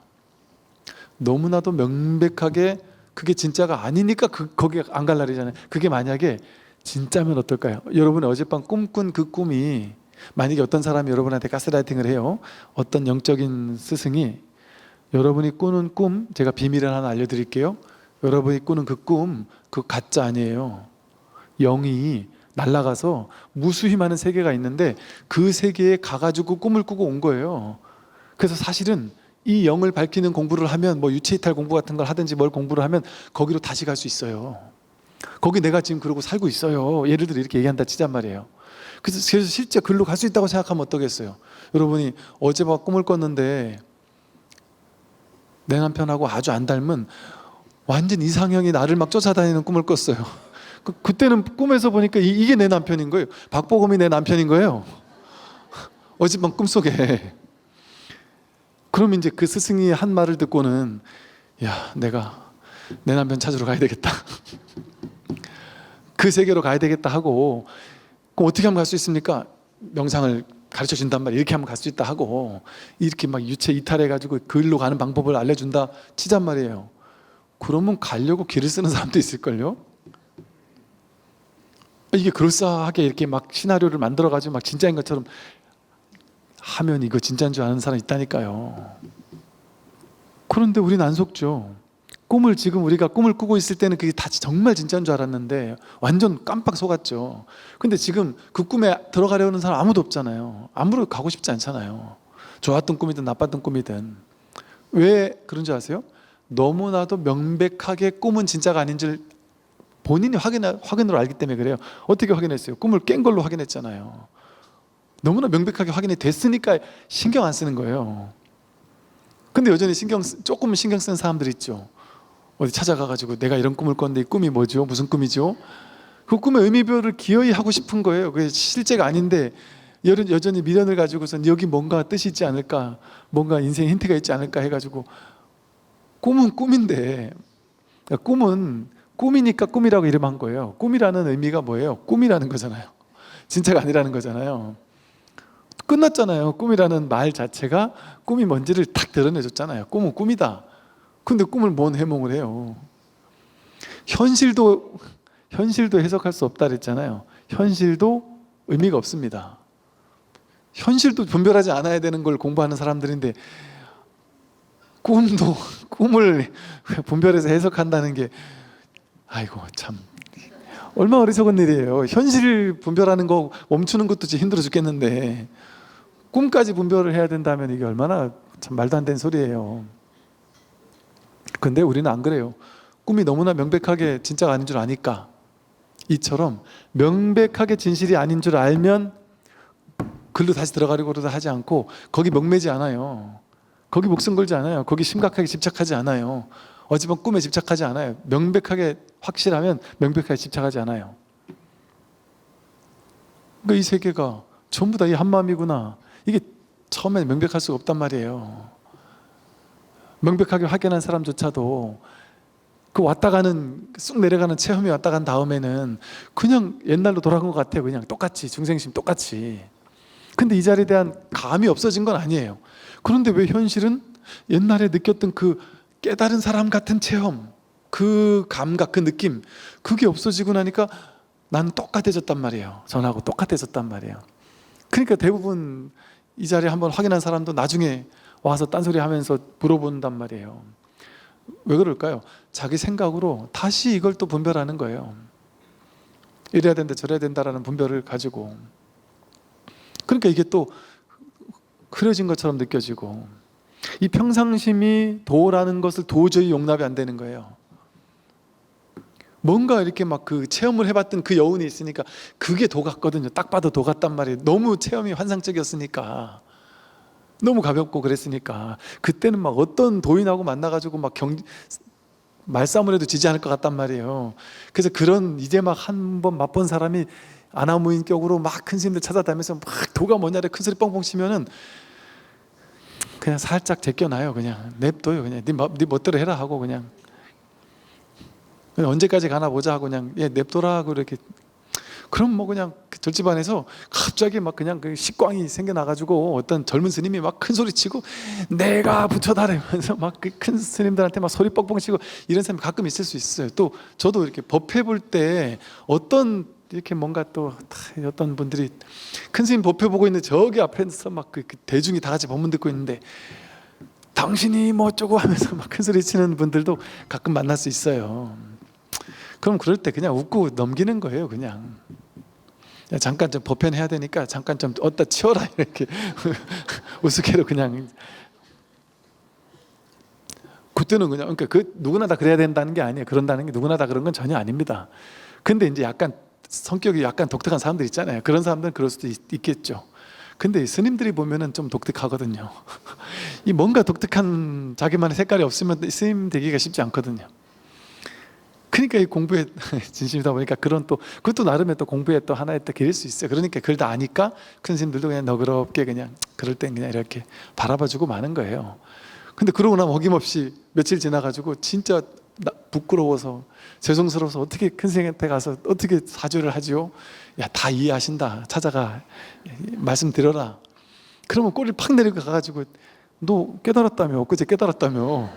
너무나도 명백하게 그게 진짜가 아니니까 거기에 안 갈 날이잖아요. 그게 만약에 진짜면 어떨까요? 여러분이 어젯밤 꿈꾼 그 꿈이, 만약에 어떤 사람이 여러분한테 가스라이팅을 해요. 어떤 영적인 스승이 여러분이 꾸는 꿈, 제가 비밀을 하나 알려드릴게요. 여러분이 꾸는 그 꿈, 그거 가짜 아니에요. 영이 날아가서 무수히 많은 세계가 있는데 그 세계에 가가지고 꿈을 꾸고 온 거예요. 그래서 사실은 이 영을 밝히는 공부를 하면, 뭐 유체이탈 공부 같은 걸 하든지 뭘 공부를 하면 거기로 다시 갈 수 있어요. 거기 내가 지금 그러고 살고 있어요. 예를 들어 이렇게 얘기한다 치잔 말이에요. 그래서 실제 글로 갈 수 있다고 생각하면 어떠겠어요? 여러분이 어젯밤 꿈을 꿨는데 내 남편하고 아주 안 닮은 완전 이상형이 나를 막 쫓아다니는 꿈을 꿨어요. 그때는 꿈에서 보니까 이게 내 남편인 거예요. 박보검이 내 남편인 거예요. 어젯밤 꿈속에. 그럼 이제 그 스승이 한 말을 듣고는, 야, 내가 내 남편 찾으러 가야 되겠다. 그 세계로 가야 되겠다 하고, 그럼 어떻게 하면 갈 수 있습니까? 명상을 가르쳐 준단 말이에요. 이렇게 하면 갈 수 있다 하고, 이렇게 막 유체 이탈해가지고 그일로 가는 방법을 알려준다 치잔 말이에요. 그러면 가려고 길을 쓰는 사람도 있을걸요? 이게 그럴싸하게 이렇게 막 시나리오를 만들어가지고 막 진짜인 것처럼 하면 이거 진짜인 줄 아는 사람 있다니까요. 그런데 우리는 안 속죠. 꿈을, 지금 우리가 꿈을 꾸고 있을 때는 그게 다 정말 진짜인 줄 알았는데 완전 깜빡 속았죠. 근데 지금 그 꿈에 들어가려는 사람 아무도 없잖아요. 아무도 가고 싶지 않잖아요. 좋았던 꿈이든 나빴던 꿈이든. 왜 그런 줄 아세요? 너무나도 명백하게 꿈은 진짜가 아닌 줄 본인이 확인으로 알기 때문에 그래요. 어떻게 확인했어요? 꿈을 깬 걸로 확인했잖아요. 너무나 명백하게 확인이 됐으니까 신경 안 쓰는 거예요. 근데 여전히 조금 신경 쓰는 사람들 있죠. 어디 찾아가가지고 내가 이런 꿈을 꿨는데 이 꿈이 뭐죠? 무슨 꿈이죠? 그 꿈의 의미별을 기어이 하고 싶은 거예요. 그게 실제가 아닌데 여전히 미련을 가지고선 여기 뭔가 뜻이 있지 않을까, 뭔가 인생 힌트가 있지 않을까 해가지고, 꿈은 꿈인데, 꿈은 꿈이니까 꿈이라고 이름한 거예요. 꿈이라는 의미가 뭐예요? 꿈이라는 거잖아요. 진짜가 아니라는 거잖아요. 끝났잖아요. 꿈이라는 말 자체가 꿈이 뭔지를 탁 드러내줬잖아요. 꿈은 꿈이다. 근데 꿈을 뭔 해몽을 해요? 현실도 해석할 수 없다 그랬잖아요. 현실도 의미가 없습니다. 현실도 분별하지 않아야 되는 걸 공부하는 사람들인데 꿈을 분별해서 해석한다는 게, 아이고 참 얼마나 어리석은 일이에요. 현실 분별하는 거 멈추는 것도 힘들어 죽겠는데 꿈까지 분별을 해야 된다면 이게 얼마나 참 말도 안 되는 소리예요. 근데 우리는 안 그래요. 꿈이 너무나 명백하게 진짜가 아닌 줄 아니까, 이처럼 명백하게 진실이 아닌 줄 알면 글로 다시 들어가려고 하지 않고 거기 목매지 않아요. 거기 목숨 걸지 않아요. 거기 심각하게 집착하지 않아요. 어젯밤 꿈에 집착하지 않아요. 명백하게 확실하면 명백하게 집착하지 않아요. 그러니까 이 세계가 전부 다 이 한마음이구나, 이게 처음에 명백할 수가 없단 말이에요. 명백하게 확인한 사람조차도 그 왔다 가는, 쑥 내려가는 체험이 왔다 간 다음에는 그냥 옛날로 돌아간 것 같아요. 그냥 똑같이, 중생심 똑같이. 근데 이 자리에 대한 감이 없어진 건 아니에요. 그런데 왜 현실은 옛날에 느꼈던 그 깨달은 사람 같은 체험, 그 감각, 그 느낌, 그게 없어지고 나니까 나는 똑같아졌단 말이에요. 전하고 똑같아졌단 말이에요. 그러니까 대부분 이 자리에 한번 확인한 사람도 나중에 와서 딴소리 하면서 물어본단 말이에요. 왜 그럴까요? 자기 생각으로 다시 이걸 또 분별하는 거예요. 이래야 된다 저래야 된다라는 분별을 가지고. 그러니까 이게 또 흐려진 것처럼 느껴지고, 이 평상심이 도라는 것을 도저히 용납이 안 되는 거예요. 뭔가 이렇게 막 그 체험을 해봤던 그 여운이 있으니까 그게 도 같거든요. 딱 봐도 도 같단 말이에요. 너무 체험이 환상적이었으니까, 너무 가볍고 그랬으니까. 그때는 막 어떤 도인하고 만나가지고 막 말싸움을 해도 지지 않을 것 같단 말이에요. 그래서 그런 이제 막 한 번 맛본 사람이 아나무인격으로 막 큰 스님들 찾아다니면서 막 도가 뭐냐를 큰 소리 뻥뻥 치면은 그냥 살짝 제껴놔요. 그냥 냅둬요. 그냥 네 멋대로 해라 하고 그냥 언제까지 가나 보자 하고 그냥 냅둬라 하고 이렇게. 그럼 뭐 그냥 그 절집안에서 갑자기 막 그냥 그 식광이 생겨나가지고 어떤 젊은 스님이 막 큰 소리 치고 내가 부처다라면서 막 그 큰 스님들한테 막 소리 뻥뻥 치고 이런 사람이 가끔 있을 수 있어요. 또 저도 이렇게 법회 볼 때 어떤 이렇게 뭔가 또 어떤 분들이 큰 스님 법회 보고 있는데 저기 앞에서 막 그 대중이 다 같이 법문 듣고 있는데 당신이 뭐 어쩌고 하면서 막 큰 소리 치는 분들도 가끔 만날 수 있어요. 그럼 그럴 때 그냥 웃고 넘기는 거예요. 그냥 야, 잠깐 좀 법회해야 되니까 잠깐 좀 어디다 치워라 이렇게 우스개로 그냥. 그때는 그냥 그러니까 그 누구나 다 그래야 된다는 게 아니에요. 그런다는 게 누구나 다 그런 건 전혀 아닙니다. 근데 이제 약간 성격이 약간 독특한 사람들 있잖아요. 그런 사람들은 그럴 수도 있겠죠. 근데 스님들이 보면은 좀 독특하거든요. 이 뭔가 독특한 자기만의 색깔이 없으면 스님 되기가 쉽지 않거든요. 그러니까 이 공부에 진심이다 보니까 그런 또 그것도 나름의 또 공부에 또 하나의 또 길일 수 있어요. 그러니까 그걸 다 아니까 큰 스님들도 그냥 너그럽게 그냥 그럴 땐 그냥 이렇게 바라봐주고 마는 거예요. 근데 그러고 나면 어김없이 며칠 지나가지고 진짜 부끄러워서 죄송스러워서 어떻게 큰 스님한테 가서 어떻게 사죄를 하지요? 야, 다 이해하신다. 찾아가 말씀드려라. 그러면 꼬리를 팍 내리고 가가지고 너 깨달았다며, 엊그제 깨달았다며.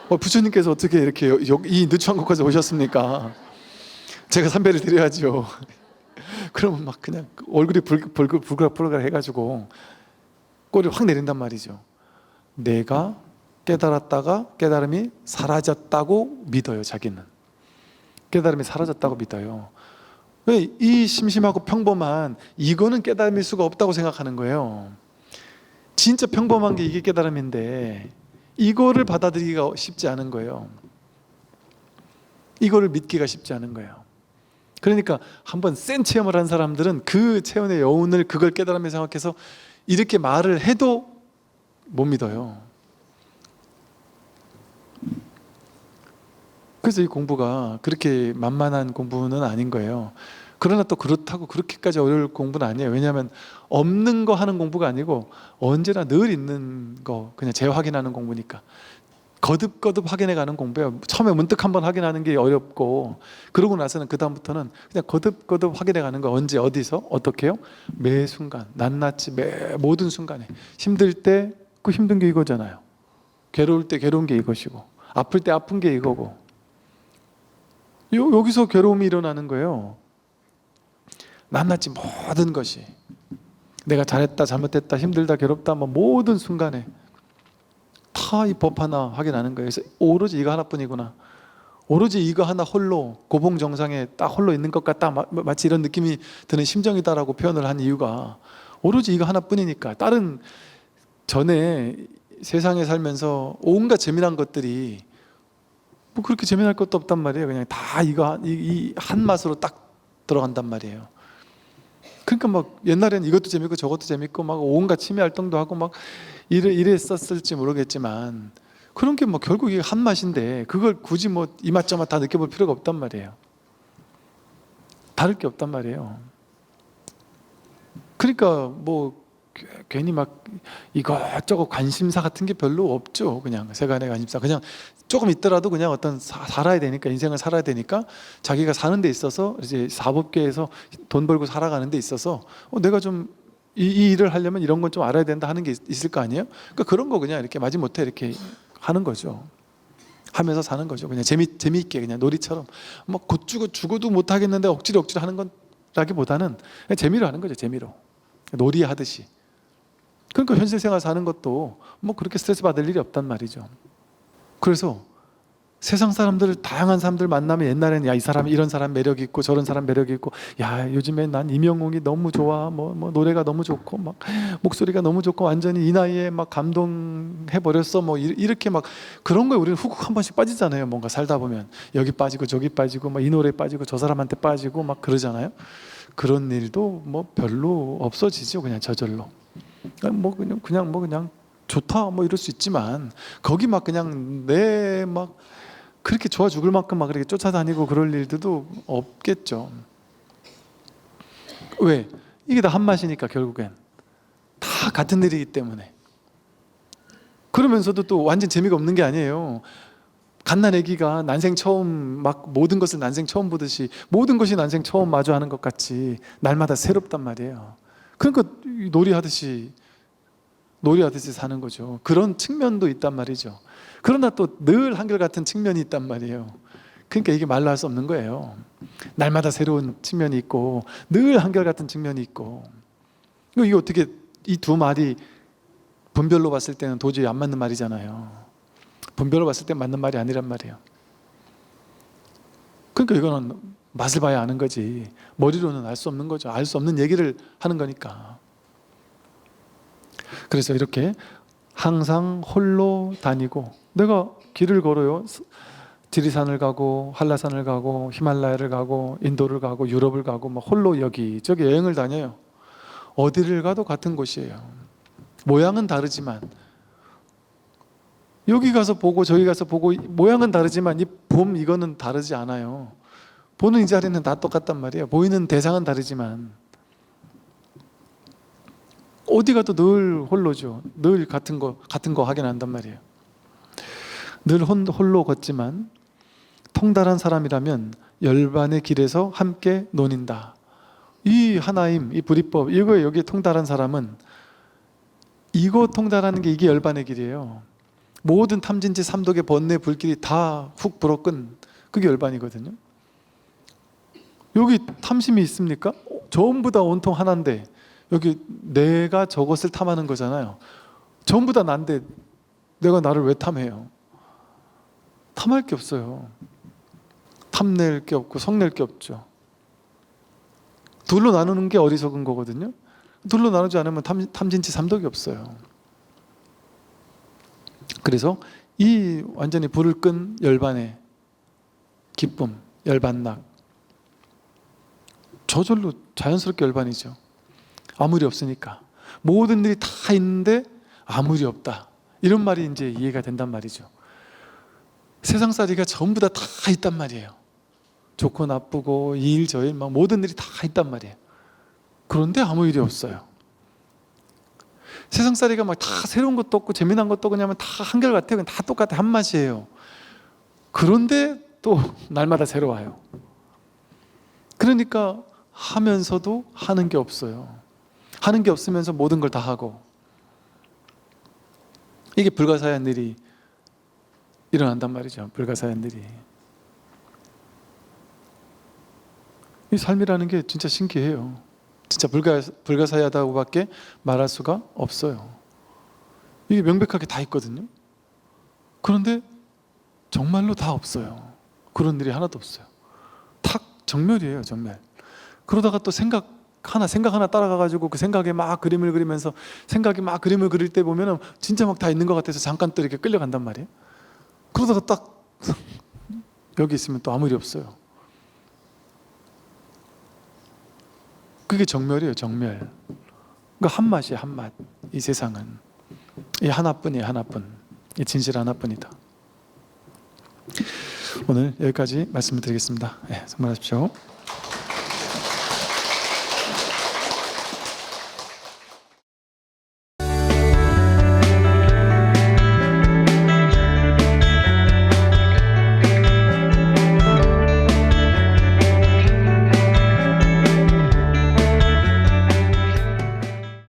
부처님께서 어떻게 이렇게 이 누추한 곳까지 오셨습니까? 제가 삼배를 드려야죠. 그러면 막 그냥 얼굴이 불그락불그락 해가지고 꼬리를 확 내린단 말이죠. 내가 깨달았다가 깨달음이 사라졌다고 믿어요. 자기는 깨달음이 사라졌다고 믿어요. 이 심심하고 평범한 이거는 깨달음일 수가 없다고 생각하는 거예요. 진짜 평범한 게 이게 깨달음인데 이거를 받아들이기가 쉽지 않은 거예요. 이거를 믿기가 쉽지 않은 거예요. 그러니까 한번 센 체험을 한 사람들은 그 체험의 여운을 그걸 깨달음에 생각해서 이렇게 말을 해도 못 믿어요. 그래서 이 공부가 그렇게 만만한 공부는 아닌 거예요. 그러나 또 그렇다고 그렇게까지 어려울 공부는 아니에요. 왜냐하면 없는 거 하는 공부가 아니고 언제나 늘 있는 거 그냥 재확인하는 공부니까 거듭거듭 확인해가는 공부예요. 처음에 문득 한번 확인하는 게 어렵고 그러고 나서는 그 다음부터는 그냥 거듭거듭 확인해가는 거. 언제 어디서 어떻게 해요? 매 순간 낱낱이 매 모든 순간에. 힘들 때 그 힘든 게 이거잖아요. 괴로울 때 괴로운 게 이것이고 아플 때 아픈 게 이거고 여기서 괴로움이 일어나는 거예요. 낱낱이 모든 것이 내가 잘했다 잘못했다 힘들다 괴롭다 뭐 모든 순간에 다 이 법 하나 확인하는 거예요. 그래서 오로지 이거 하나뿐이구나. 오로지 이거 하나 홀로 고봉정상에 딱 홀로 있는 것 같다. 마치 이런 느낌이 드는 심정이다라고 표현을 한 이유가 오로지 이거 하나뿐이니까. 다른 전에 세상에 살면서 온갖 재미난 것들이 뭐 그렇게 재미날 것도 없단 말이에요. 그냥 다 이거 이 한 맛으로 딱 들어간단 말이에요. 그러니까 막 옛날에는 이것도 재밌고 저것도 재밌고 막 온갖 취미 활동도 하고 막 이랬었을지 모르겠지만 그런 게 뭐 결국 이게 한 맛인데 그걸 굳이 뭐 이맛저맛 다 느껴볼 필요가 없단 말이에요. 다를 게 없단 말이에요. 그러니까 뭐 괜히 막 이것저것 관심사 같은 게 별로 없죠. 그냥 세간의 관심사 그냥 조금 있더라도 그냥 어떤 살아야 되니까 인생을 살아야 되니까 자기가 사는 데 있어서 이제 사법계에서 돈 벌고 살아가는 데 있어서 내가 좀 이 일을 하려면 이런 건 좀 알아야 된다 하는 게 있을 거 아니에요? 그러니까 그런 거 그냥 이렇게 마지못해 이렇게 하는 거죠. 하면서 사는 거죠. 그냥 재미있게 그냥 놀이처럼 막 곧 죽어도 못 하겠는데 억지로 하는 건라기보다는 그냥 재미로 하는 거죠. 재미로 놀이 하듯이. 그러니까 현실 생활 사는 것도 뭐 그렇게 스트레스 받을 일이 없단 말이죠. 그래서 세상 사람들, 다양한 사람들 만나면 옛날에는 야, 이 사람 이런 사람 매력 있고 저런 사람 매력 있고, 야, 요즘에 난 이명웅이 너무 좋아, 뭐 노래가 너무 좋고 막 목소리가 너무 좋고 완전히 이 나이에 막 감동해 버렸어, 뭐 이렇게 막 그런 거에 우리는 훅 한 번씩 빠지잖아요. 뭔가 살다 보면 여기 빠지고 저기 빠지고 막 이 노래 빠지고 저 사람한테 빠지고 막 그러잖아요. 그런 일도 뭐 별로 없어지죠. 그냥 저절로. 그냥 좋다 뭐 이럴 수 있지만, 거기 막 그냥 내 막 그렇게 좋아 죽을 만큼 막 그렇게 쫓아다니고 그럴 일들도 없겠죠. 왜? 이게 다 한 맛이니까. 결국엔 다 같은 일이기 때문에. 그러면서도 또 완전 재미가 없는 게 아니에요. 갓난 아기가 난생 처음 막 모든 것을 난생 처음 보듯이 모든 것이 난생 처음 마주하는 것 같이 날마다 새롭단 말이에요. 그러니까 놀이하듯이 사는 거죠. 그런 측면도 있단 말이죠. 그러나 또 늘 한결같은 측면이 있단 말이에요. 그러니까 이게 말로 할 수 없는 거예요. 날마다 새로운 측면이 있고 늘 한결같은 측면이 있고, 이게 어떻게 이 두 말이 분별로 봤을 때는 도저히 안 맞는 말이잖아요. 분별로 봤을 때 맞는 말이 아니란 말이에요. 그러니까 이거는 맛을 봐야 아는 거지 머리로는 알 수 없는 거죠. 알 수 없는 얘기를 하는 거니까. 그래서 이렇게 항상 홀로 다니고, 내가 길을 걸어요. 지리산을 가고 한라산을 가고 히말라야를 가고 인도를 가고 유럽을 가고 막 홀로 여기저기 여행을 다녀요. 어디를 가도 같은 곳이에요. 모양은 다르지만, 여기 가서 보고 저기 가서 보고 모양은 다르지만 이 봄 이거는 다르지 않아요. 보는 이 자리는 다 똑같단 말이에요. 보이는 대상은 다르지만 어디 가도 늘 홀로죠. 늘 같은 거 하긴 한단 말이에요. 늘 홀로 걷지만 통달한 사람이라면 열반의 길에서 함께 논인다. 이 하나임, 이 불이법, 이거에 여기에 통달한 사람은, 이거 통달하는 게 이게 열반의 길이에요. 모든 탐진치 삼독의 번뇌 불길이 다 훅 불어끈 그게 열반이거든요. 여기 탐심이 있습니까? 전부 다 온통 하나인데 여기 내가 저것을 탐하는 거잖아요. 전부 다 난데 내가 나를 왜 탐해요? 탐할 게 없어요. 탐낼 게 없고 성낼 게 없죠. 둘로 나누는 게 어리석은 거거든요. 둘로 나누지 않으면 탐진치 삼독이 없어요. 그래서 이 완전히 불을 끈 열반의 기쁨, 열반락, 저절로 자연스럽게 열반이죠. 아무리 없으니까. 모든 일이 다 있는데 아무리 없다, 이런 말이 이제 이해가 된단 말이죠. 세상살이가 전부 다 있단 말이에요. 좋고 나쁘고 이 일 저 일 막 모든 일이 다 있단 말이에요. 그런데 아무 일이 없어요. 세상살이가 막 다 새로운 것도 없고 재미난 것도 그냥 다 한결같아요. 다 똑같아, 한 맛이에요. 그런데 또 날마다 새로워요. 그러니까 하면서도 하는 게 없어요. 하는 게 없으면서 모든 걸 다 하고, 이게 불가사의한 일이 일어난단 말이죠. 불가사의한 일이. 이 삶이라는 게 진짜 신기해요. 진짜 불가사의하다고밖에 말할 수가 없어요. 이게 명백하게 다 있거든요. 그런데 정말로 다 없어요. 그런 일이 하나도 없어요. 탁 정멸이에요, 정멸. 그러다가 또 생각 하나 따라가가지고 그 생각에 막 그림을 그리면서, 생각이 막 그림을 그릴 때 보면은 진짜 막 다 있는 것 같아서 잠깐 또 이렇게 끌려간단 말이에요. 그러다가 딱 여기 있으면 또 아무 일이 없어요. 그게 정멸이에요, 정멸. 그러니까 한 맛이에요, 한 맛. 이 세상은 이 하나뿐이에요, 하나뿐. 이 진실 하나뿐이다. 오늘 여기까지 말씀을 드리겠습니다. 네, 성불하십시오.